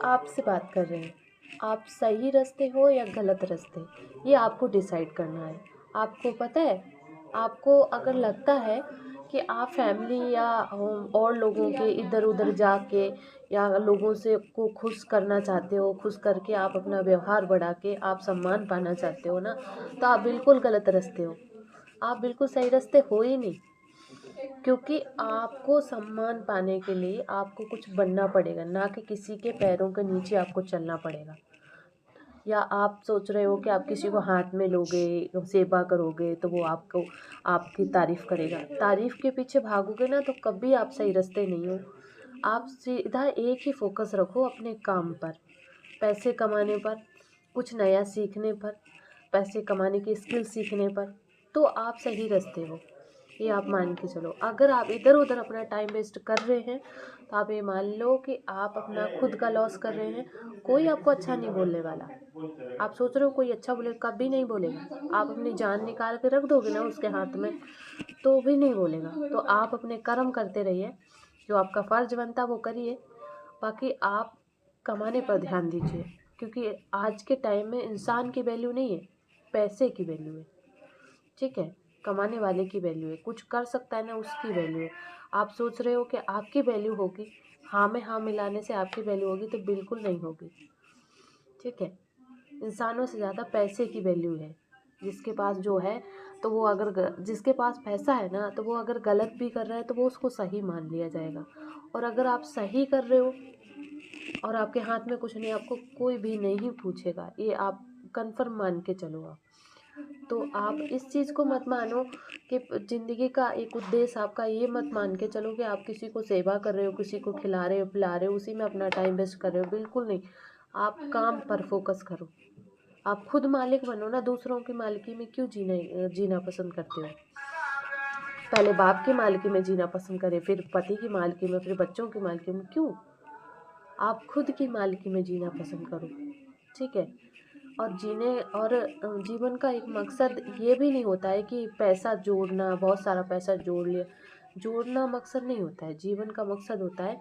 आपसे बात कर रहे हैं। आप सही रास्ते हो या गलत रास्ते, ये आपको डिसाइड करना है। आपको पता है, आपको अगर लगता है कि आप फैमिली या और लोगों के इधर उधर जाके या लोगों से को खुश करना चाहते हो, खुश करके आप अपना व्यवहार बढ़ा के आप सम्मान पाना चाहते हो ना, तो आप बिल्कुल गलत रास्ते हो। आप बिल्कुल सही रास्ते हो ही नहीं। क्योंकि आपको सम्मान पाने के लिए आपको कुछ बनना पड़ेगा, ना कि किसी के पैरों के नीचे आपको चलना पड़ेगा। या आप सोच रहे हो कि आप किसी को हाथ में लोगे, सेवा करोगे तो वो आपको आपकी तारीफ़ करेगा। तारीफ़ के पीछे भागोगे ना तो कभी आप सही रास्ते नहीं हो। आप सीधा एक ही फोकस रखो अपने काम पर, पैसे कमाने पर, कुछ नया सीखने पर, पैसे कमाने की स्किल सीखने पर, तो आप सही रास्ते हो। ये आप मान के चलो। अगर आप इधर उधर अपना टाइम वेस्ट कर रहे हैं तो आप ये मान लो कि आप अपना खुद का लॉस कर रहे हैं। कोई आपको अच्छा नहीं बोलने वाला। आप सोच रहे हो कोई अच्छा बोले, कभी नहीं बोलेगा। आप अपनी जान निकाल के रख दोगे ना उसके हाथ में, तो भी नहीं बोलेगा। तो आप अपने कर्म करते रहिए, जो आपका फ़र्ज बनता है वो करिए। बाकी आप कमाने पर ध्यान दीजिए, क्योंकि आज के टाइम में इंसान की वैल्यू नहीं है, पैसे की वैल्यू है। ठीक है, कमाने वाले की वैल्यू है, कुछ कर सकता है ना उसकी वैल्यू है। आप सोच रहे हो कि आपकी वैल्यू होगी, हाँ में हाँ मिलाने से आपकी वैल्यू होगी, तो बिल्कुल नहीं होगी। ठीक है, इंसानों से ज़्यादा पैसे की वैल्यू है। जिसके पास जो है, तो वो अगर जिसके पास पैसा है ना, तो वो अगर गलत भी कर रहा है तो वो उसको सही मान लिया जाएगा। और अगर आप सही कर रहे हो और आपके हाथ में कुछ नहीं, आपको कोई भी नहीं पूछेगा, ये आप कन्फर्म मान के चलो। आप तो आप इस चीज़ को मत मानो कि ज़िंदगी का एक उद्देश्य आपका ये मत मान के चलो कि आप किसी को सेवा कर रहे हो, किसी को खिला रहे हो पिला रहे हो, उसी में अपना टाइम वेस्ट कर रहे हो। बिल्कुल नहीं। आप काम पर फोकस करो। आप खुद मालिक बनो ना, दूसरों की मालिकी में क्यों जीना पसंद करते हो। पहले बाप की मालिकी में जीना पसंद करें, फिर पति की मालिकी में, फिर बच्चों की मालिकी में, क्यों। आप खुद की मालिकी में जीना पसंद करो। ठीक है। और जीवन का एक मकसद ये भी नहीं होता है कि पैसा जोड़ना, बहुत सारा पैसा जोड़ लिया। जोड़ना मकसद नहीं होता है। जीवन का मकसद होता है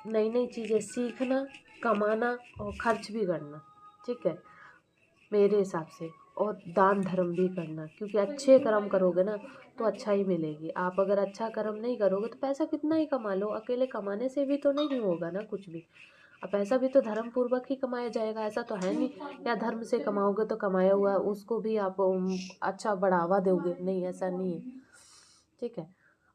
नई नई चीज़ें सीखना, कमाना और खर्च भी करना। ठीक है, मेरे हिसाब से। और दान धर्म भी करना, क्योंकि अच्छे कर्म करोगे ना तो अच्छा ही मिलेगी। आप अगर अच्छा कर्म नहीं करोगे तो पैसा कितना ही कमा लो, अकेले कमाने से भी तो नहीं होगा ना कुछ भी। अब पैसा भी तो धर्म पूर्वक ही कमाया जाएगा, ऐसा तो है नहीं या धर्म से कमाओगे तो कमाया हुआ उसको भी आप अच्छा बढ़ावा दोगे, नहीं, ऐसा नहीं है। ठीक है,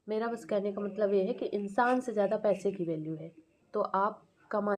मेरा बस कहने का मतलब ये है कि इंसान से ज़्यादा पैसे की वैल्यू है। तो आप कमा